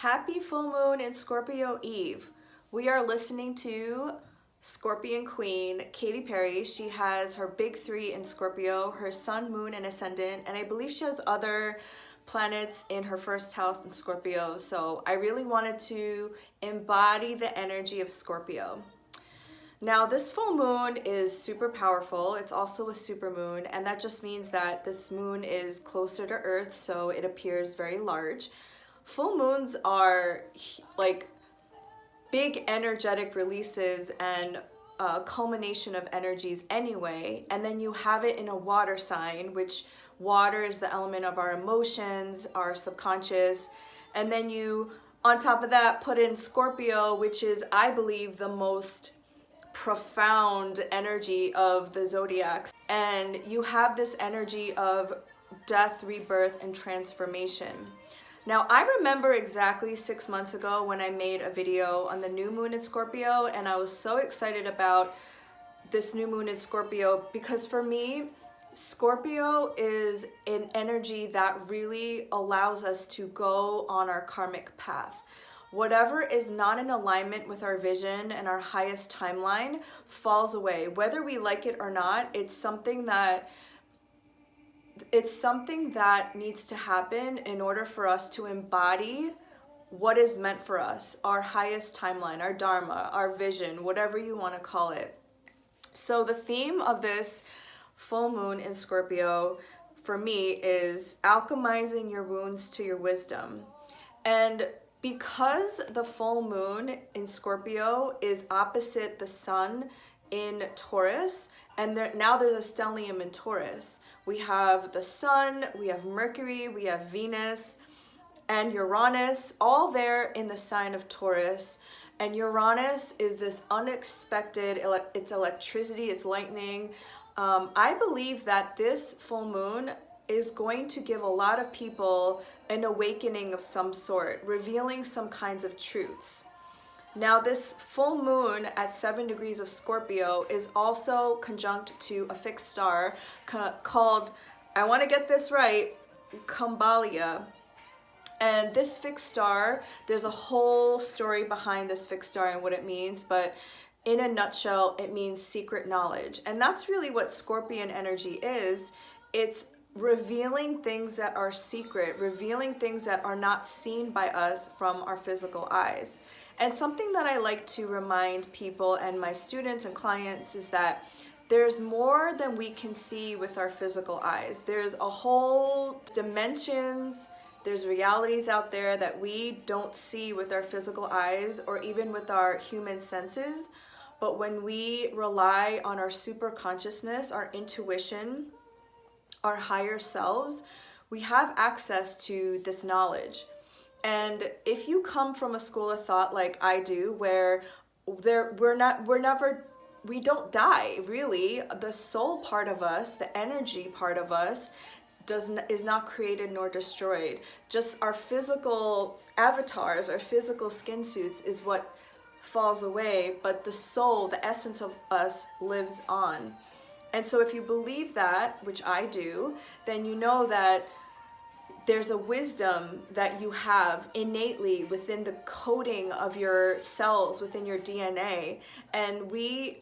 Happy full moon in Scorpio Eve. We are listening to Scorpion Queen, Katy Perry. She has her big three in Scorpio, her sun, moon, and ascendant, and I believe she has other planets in her first house in Scorpio. So I really wanted to embody the energy of Scorpio. Now, this full moon is super powerful. It's also a super moon, and that just means that this moon is closer to Earth, so it appears very large. Full moons are like big energetic releases and a culmination of energies anyway, and then you have it in a water sign, which water is the element of our emotions, our subconscious, and then you, on top of that, put in Scorpio, which is, I believe, the most profound energy of the zodiacs, and you have this energy of death, rebirth, and transformation. Now, I remember exactly 6 months ago when I made a video on the new moon in Scorpio, and I was so excited about this new moon in Scorpio because for me, Scorpio is an energy that really allows us to go on our karmic path. Whatever is not in alignment with our vision and our highest timeline falls away. Whether we like it or not, it's something that needs to happen in order for us to embody what is meant for us, our highest timeline, our dharma, our vision, whatever you want to call it. So the theme of this full moon in Scorpio for me is alchemizing your wounds to your wisdom. And because the full moon in Scorpio is opposite the sun in Taurus, and now there's a stellium in Taurus. We have the sun, we have Mercury, we have Venus, and Uranus, all there in the sign of Taurus. And Uranus is this unexpected, it's electricity, it's lightning. I believe that this full moon is going to give a lot of people an awakening of some sort, revealing some kinds of truths. Now, this full moon at 7 degrees of Scorpio is also conjunct to a fixed star called, I want to get this right, Kambalia. And this fixed star, there's a whole story behind this fixed star and what it means, but in a nutshell, it means secret knowledge. And that's really what Scorpion energy is. It's revealing things that are secret, revealing things that are not seen by us from our physical eyes. And something that I like to remind people and my students and clients is that there's more than we can see with our physical eyes. There's a whole dimensions, there's realities out there that we don't see with our physical eyes or even with our human senses. But when we rely on our super consciousness, our intuition, our higher selves, we have access to this knowledge. And if you come from a school of thought like I do, where we don't die, really, the soul part of us, the energy part of us, is not created nor destroyed. Just our physical avatars, our physical skin suits is what falls away, but the soul, the essence of us, lives on. And so if you believe that, which I do, then you know that there's a wisdom that you have innately within the coding of your cells, within your DNA. And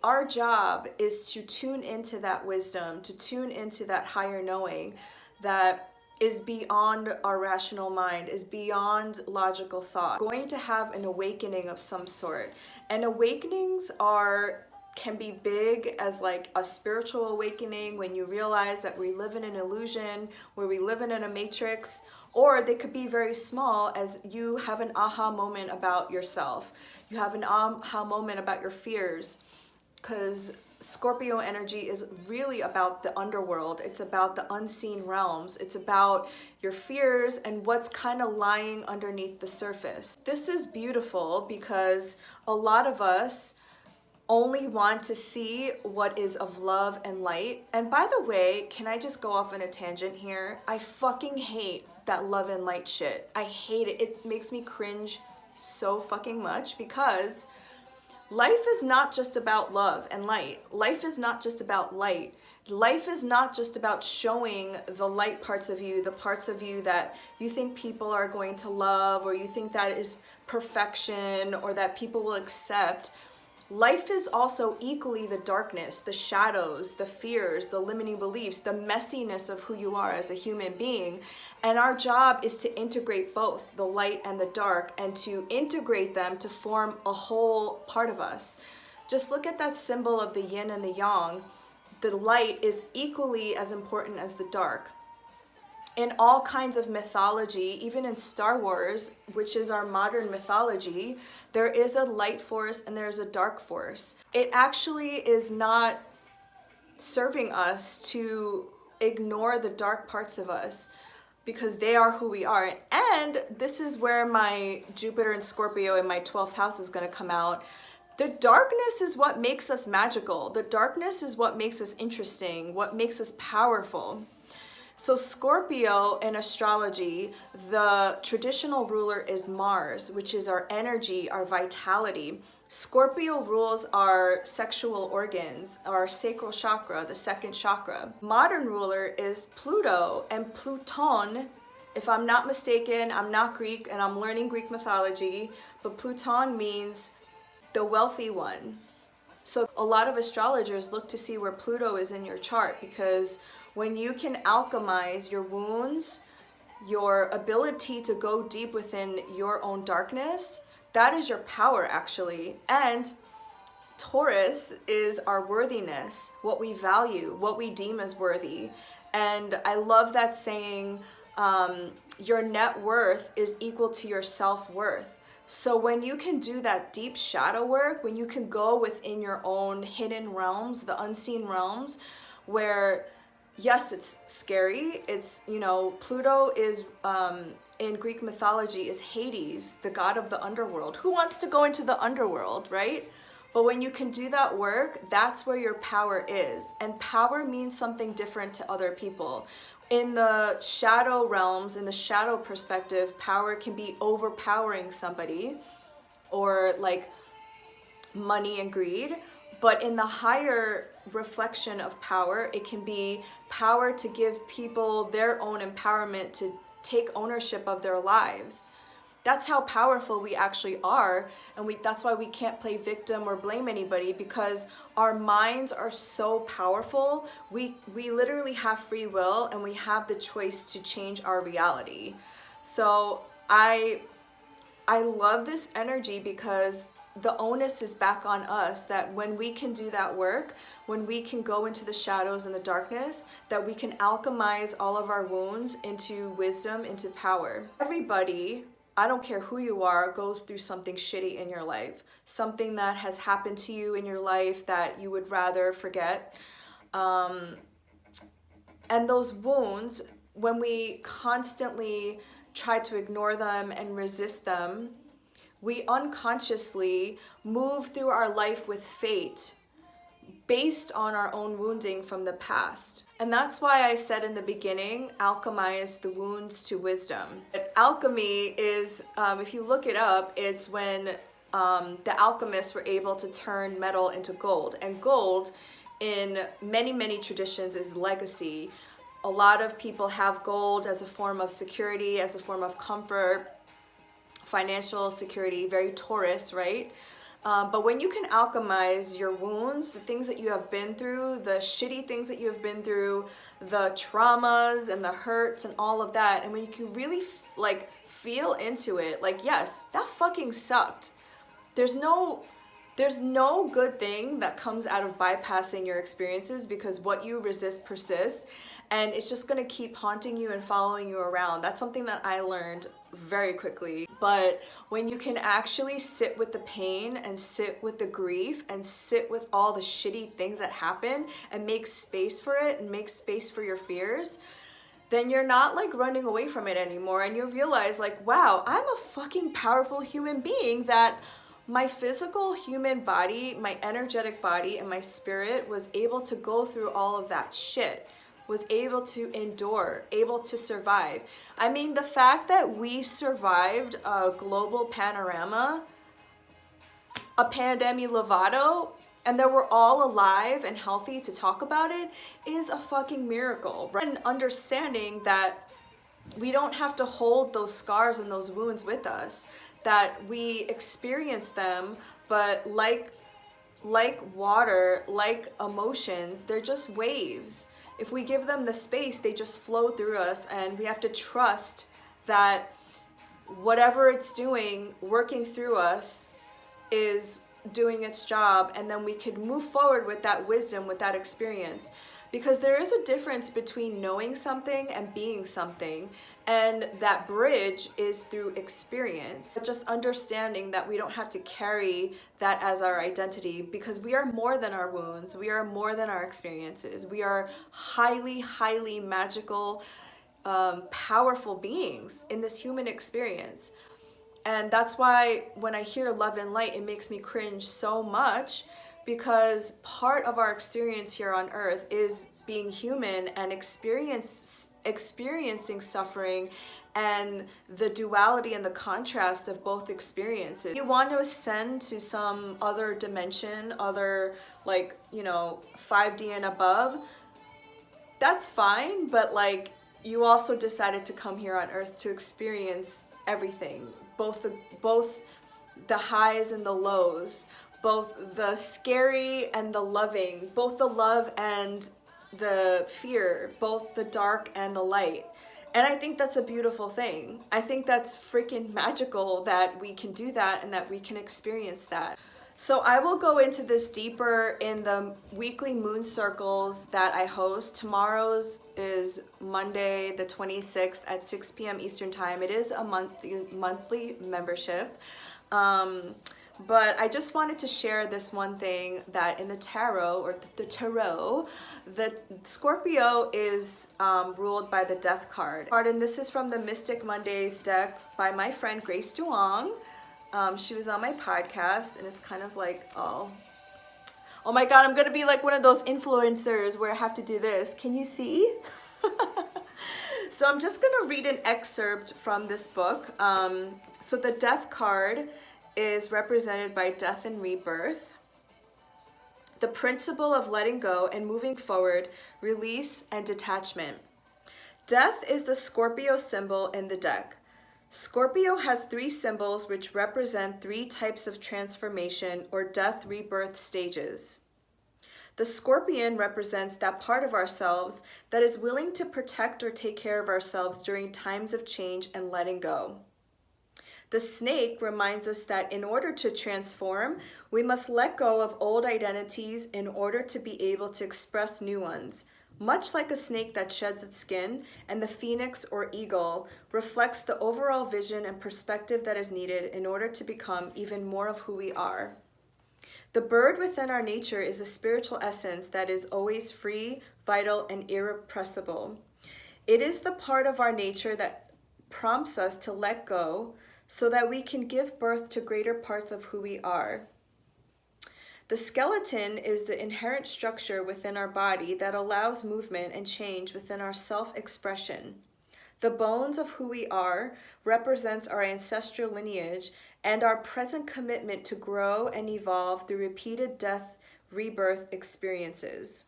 our job is to tune into that wisdom, to tune into that higher knowing that is beyond our rational mind, is beyond logical thought. We're going to have an awakening of some sort. And awakenings can be big as like a spiritual awakening when you realize that we live in an illusion, where we live in a matrix, or they could be very small as you have an aha moment about yourself. You have an aha moment about your fears, because Scorpio energy is really about the underworld. It's about the unseen realms. It's about your fears and what's kind of lying underneath the surface. This is beautiful because a lot of us only want to see what is of love and light. And by the way, can I just go off on a tangent here? I fucking hate that love and light shit. I hate it. It makes me cringe so fucking much because life is not just about love and light. Life is not just about light. life is not just about showing the light parts of you, the parts of you that you think people are going to love, or you think that is perfection, or that people will accept. Life is also equally the darkness, the shadows, the fears, the limiting beliefs, the messiness of who you are as a human being. And our job is to integrate both the light and the dark, and to integrate them to form a whole part of us. Just look at that symbol of the yin and the yang. The light is equally as important as the dark. In all kinds of mythology, even in Star Wars, which is our modern mythology, there is a light force and there's a dark force. It actually is not serving us to ignore the dark parts of us, because they are who we are. And this is where my Jupiter and Scorpio in my 12th house is going to come out. The darkness is what makes us magical. The darkness is what makes us interesting, what makes us powerful. So Scorpio in astrology, the traditional ruler is Mars, which is our energy, our vitality. Scorpio rules our sexual organs, our sacral chakra, the second chakra. Modern ruler is Pluto, and Pluton, if I'm not mistaken, I'm not Greek and I'm learning Greek mythology, but Pluton means the wealthy one. So a lot of astrologers look to see where Pluto is in your chart, because when you can alchemize your wounds, your ability to go deep within your own darkness, that is your power actually. And Taurus is our worthiness, what we value, what we deem as worthy. And I love that saying, your net worth is equal to your self-worth. So when you can do that deep shadow work, when you can go within your own hidden realms, the unseen realms, where yes, it's scary. It's, Pluto is, in Greek mythology, is Hades, the god of the underworld. Who wants to go into the underworld, right? But when you can do that work, that's where your power is. And power means something different to other people. In the shadow realms, in the shadow perspective, power can be overpowering somebody, or like money and greed. But in the higher reflection of power, it can be power to give people their own empowerment to take ownership of their lives. That's how powerful we actually are, and that's why we can't play victim or blame anybody, because our minds are so powerful. We literally have free will, and we have the choice to change our reality. So I love this energy, because the onus is back on us, that when we can do that work, when we can go into the shadows and the darkness, that we can alchemize all of our wounds into wisdom, into power. Everybody, I don't care who you are, goes through something shitty in your life, something that has happened to you in your life that you would rather forget. And those wounds, when we constantly try to ignore them and resist them, we unconsciously move through our life with fate based on our own wounding from the past. And that's why I said in the beginning, alchemize the wounds to wisdom. But alchemy is, if you look it up, it's when the alchemists were able to turn metal into gold. And gold, in many, many traditions, is legacy. A lot of people have gold as a form of security, as a form of comfort, financial security, very Taurus, right? But when you can alchemize your wounds, the things that you have been through, the shitty things that you have been through, the traumas and the hurts and all of that, and when you can really feel into it, like, yes, that fucking sucked. There's no good thing that comes out of bypassing your experiences, because what you resist persists, and it's just gonna keep haunting you and following you around. That's something that I learned very quickly. But when you can actually sit with the pain and sit with the grief and sit with all the shitty things that happen and make space for it and make space for your fears, then you're not running away from it anymore, and you realize wow, I'm a fucking powerful human being, that my physical human body, my energetic body, and my spirit was able to go through all of that shit, was able to endure, able to survive. I mean, the fact that we survived a global panorama, a pandemic Lovato, and that we're all alive and healthy to talk about it is a fucking miracle, right? And understanding that we don't have to hold those scars and those wounds with us, that we experience them, but like water, like emotions, they're just waves. If we give them the space, they just flow through us, and we have to trust that whatever it's doing, working through us, is doing its job, and then we can move forward with that wisdom, with that experience. Because there is a difference between knowing something and being something, and that bridge is through experience. Just understanding that we don't have to carry that as our identity, because we are more than our wounds, we are more than our experiences. We are highly, highly magical, powerful beings in this human experience. And that's why when I hear love and light, it makes me cringe so much, because part of our experience here on earth is being human and experiencing suffering and the duality and the contrast of both experiences. You want to ascend to some other dimension, other, like, 5D and above, that's fine, but like, you also decided to come here on earth to experience everything, both the highs and the lows, both the scary and the loving, both the love and the fear, both the dark and the light. And I think that's a beautiful thing. I think that's freaking magical that we can do that and that we can experience that. So I will go into this deeper in the weekly moon circles that I host. Tomorrow's is Monday the 26th at 6 p.m. Eastern Time. It is a monthly membership. But I just wanted to share this one thing, that in the tarot, or the tarot, the Scorpio is ruled by the Death card. And this is from the Mystic Mondays deck by my friend Grace Duong. She was on my podcast, and it's kind of like, oh my God, I'm gonna be like one of those influencers where I have to do this. Can you see? So I'm just gonna read an excerpt from this book. So the Death card is represented by death and rebirth, the principle of letting go and moving forward, release and detachment. Death is the Scorpio symbol in the deck. Scorpio has 3 symbols which represent 3 types of transformation or death rebirth stages. The Scorpion represents that part of ourselves that is willing to protect or take care of ourselves during times of change and letting go. The snake reminds us that in order to transform, we must let go of old identities in order to be able to express new ones. Much like a snake that sheds its skin, and the phoenix or eagle reflects the overall vision and perspective that is needed in order to become even more of who we are. The bird within our nature is a spiritual essence that is always free, vital, and irrepressible. It is the part of our nature that prompts us to let go, so that we can give birth to greater parts of who we are. The skeleton is the inherent structure within our body that allows movement and change within our self-expression. The bones of who we are represents our ancestral lineage and our present commitment to grow and evolve through repeated death, rebirth experiences.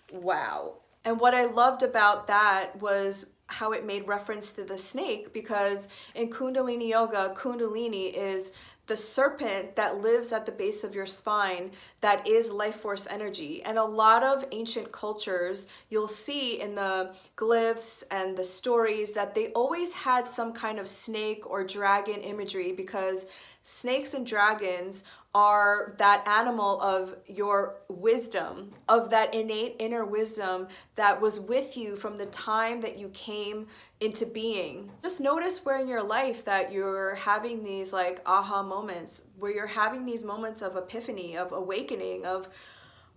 Wow. And what I loved about that was how it made reference to the snake, because in Kundalini Yoga, Kundalini is the serpent that lives at the base of your spine, that is life force energy. And a lot of ancient cultures, you'll see in the glyphs and the stories that they always had some kind of snake or dragon imagery, because snakes and dragons are that animal of your wisdom, of that innate inner wisdom that was with you from the time that you came into being. Just notice where in your life that you're having these like aha moments, where you're having these moments of epiphany, of awakening, of,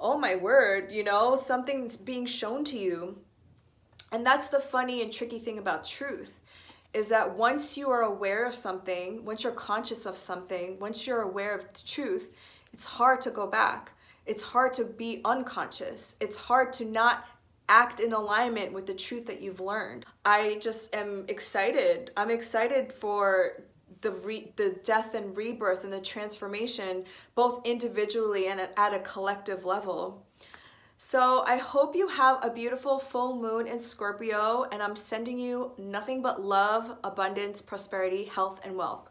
oh my word, something's being shown to you. And that's the funny and tricky thing about truth, is that once you are aware of something, once you're conscious of something, once you're aware of the truth, it's hard to go back. It's hard to be unconscious. It's hard to not act in alignment with the truth that you've learned. I just am excited. I'm excited for the death and rebirth and the transformation, both individually and at a collective level. So I hope you have a beautiful full moon in Scorpio, and I'm sending you nothing but love, abundance, prosperity, health, and wealth.